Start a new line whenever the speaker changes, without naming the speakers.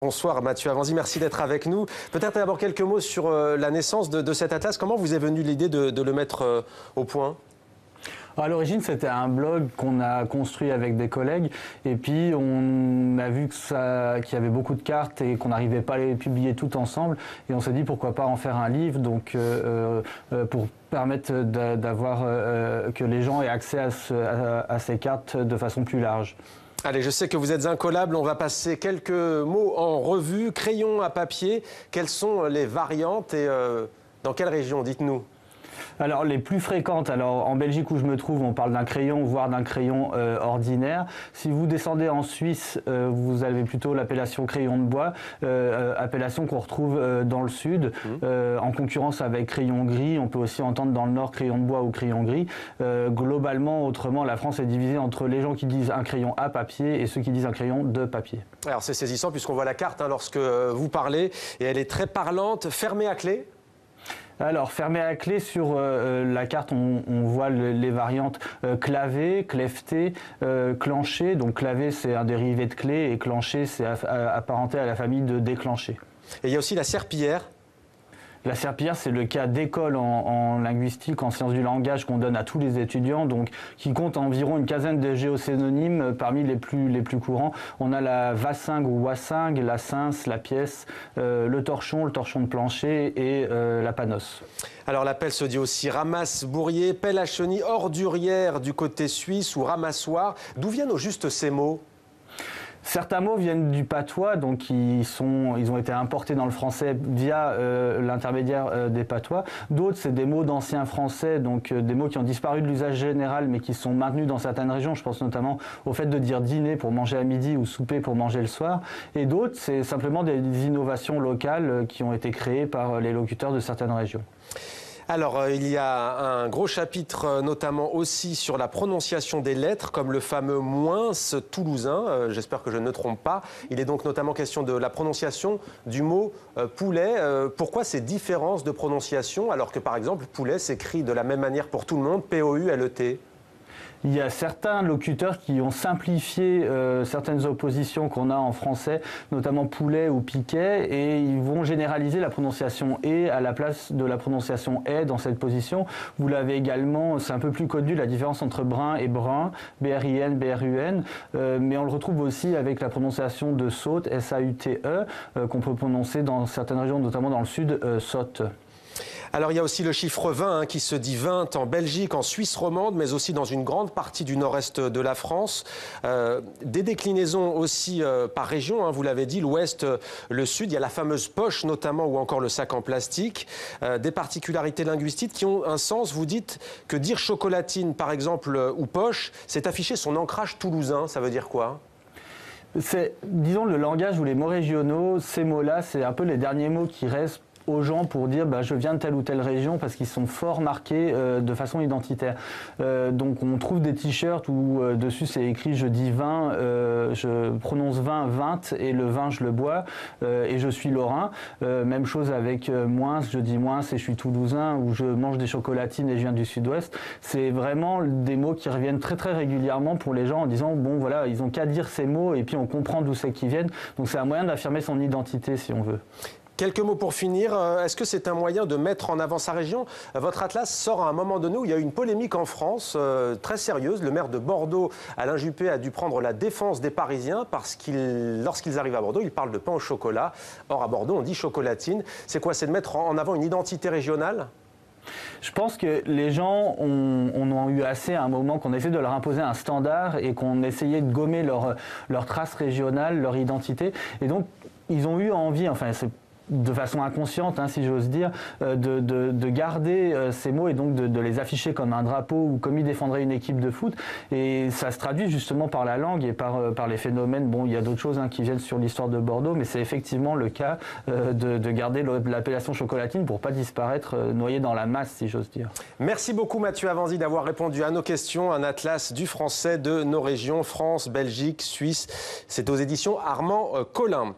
Bonsoir Mathieu Avanzi, merci d'être avec nous. Peut-être d'abord quelques mots sur la naissance de cet atlas. Comment vous est venue l'idée de le mettre au point ?
À l'origine, c'était un blog qu'on a construit avec des collègues et puis on a vu qu'il y avait beaucoup de cartes et qu'on n'arrivait pas à les publier toutes ensemble et on s'est dit pourquoi pas en faire un livre donc pour permettre d'avoir que les gens aient accès à ces cartes de façon plus large.
Allez, je sais que vous êtes incollable, on va passer quelques mots en revue. Crayon à papier, quelles sont les variantes et dans quelle région, dites-nous?
Alors les plus fréquentes, alors en Belgique où je me trouve, on parle d'un crayon, voire d'un crayon ordinaire. Si vous descendez en Suisse, vous avez plutôt l'appellation crayon de bois, appellation qu'on retrouve dans le sud, en concurrence avec crayon gris. On peut aussi entendre dans le nord crayon de bois ou crayon gris. Globalement, autrement, la France est divisée entre les gens qui disent un crayon à papier et ceux qui disent un crayon de papier.
Alors c'est saisissant puisqu'on voit la carte lorsque vous parlez et elle est très parlante, fermée à clé.
Alors, fermé à clé, sur la carte, on voit les variantes clavé, clefté, clenché. Donc, clavé, c'est un dérivé de clé et clenché, c'est apparenté à la famille de déclenché.
Et il y a aussi la serpillière.
La serpillière, c'est le cas d'école en linguistique, en sciences du langage qu'on donne à tous les étudiants, donc qui compte environ une quinzaine de géosynonymes parmi les plus courants. On a la vassingue ou wassingue, la cince, la pièce, le torchon de plancher et la panosse.
Alors la pelle se dit aussi ramasse-bourrier, pelle à chenille, ordurière du côté suisse ou ramassoir. D'où viennent au juste ces mots ?
Certains mots viennent du patois, donc ils ont été importés dans le français via l'intermédiaire des patois. D'autres, c'est des mots d'anciens français, donc des mots qui ont disparu de l'usage général, mais qui sont maintenus dans certaines régions. Je pense notamment au fait de dire dîner pour manger à midi ou souper pour manger le soir. Et d'autres, c'est simplement des innovations locales qui ont été créées par les locuteurs de certaines régions.
Alors, il y a un gros chapitre, notamment aussi sur la prononciation des lettres, comme le fameux moins toulousain. J'espère que je ne me trompe pas. Il est donc notamment question de la prononciation du mot poulet. Pourquoi ces différences de prononciation, alors que par exemple, poulet s'écrit de la même manière pour tout le monde, P-O-U-L-E-T ?
Il y a certains locuteurs qui ont simplifié certaines oppositions qu'on a en français, notamment poulet ou piquet, et ils vont généraliser la prononciation « et » à la place de la prononciation « est » dans cette position. Vous l'avez également, c'est un peu plus connu, la différence entre brun et brun, B-R-I-N, B-R-U-N, mais on le retrouve aussi avec la prononciation de saute, S-A-U-T-E, qu'on peut prononcer dans certaines régions, notamment dans le sud, saute.
Alors il y a aussi le chiffre 20 qui se dit 20 en Belgique, en Suisse romande, mais aussi dans une grande partie du nord-est de la France. Des déclinaisons aussi par région, vous l'avez dit, l'ouest, le sud. Il y a la fameuse poche notamment ou encore le sac en plastique. Des particularités linguistiques qui ont un sens. Vous dites que dire chocolatine par exemple ou poche, c'est afficher son ancrage toulousain. Ça veut dire quoi ?
C'est, disons, le langage ou les mots régionaux, ces mots-là, c'est un peu les derniers mots qui restent aux gens pour dire je viens de telle ou telle région parce qu'ils sont fort marqués de façon identitaire. Donc on trouve des t-shirts où dessus c'est écrit je dis vin, je prononce vin, 20 et le vin je le bois et je suis lorrain. Même chose avec moins, je dis moins et je suis toulousain ou je mange des chocolatines et je viens du sud-ouest. C'est vraiment des mots qui reviennent très très régulièrement pour les gens en disant bon voilà ils ont qu'à dire ces mots et puis on comprend d'où c'est qu'ils viennent. Donc c'est un moyen d'affirmer son identité si on veut.
Quelques mots pour finir. Est-ce que c'est un moyen de mettre en avant sa région ? Votre atlas sort à un moment donné où il y a eu une polémique en France très sérieuse. Le maire de Bordeaux, Alain Juppé, a dû prendre la défense des Parisiens parce lorsqu'ils arrivent à Bordeaux, ils parlent de pain au chocolat. Or, à Bordeaux, on dit chocolatine. C'est quoi ? C'est de mettre en avant une identité régionale ?
Je pense que les gens ont eu assez à un moment qu'on essaie de leur imposer un standard et qu'on essayait de gommer leur trace régionale, leur identité. Et donc, ils ont eu envie, enfin, c'est de façon inconsciente, si j'ose dire, de garder ces mots et donc de les afficher comme un drapeau ou comme ils défendraient une équipe de foot. Et ça se traduit justement par la langue et par les phénomènes. Bon, il y a d'autres choses qui viennent sur l'histoire de Bordeaux, mais c'est effectivement le cas de garder l'appellation chocolatine pour pas disparaître noyé dans la masse, si j'ose dire.
Merci beaucoup Mathieu Avanzi d'avoir répondu à nos questions. Un atlas du français de nos régions, France, Belgique, Suisse. C'est aux éditions Armand Collin.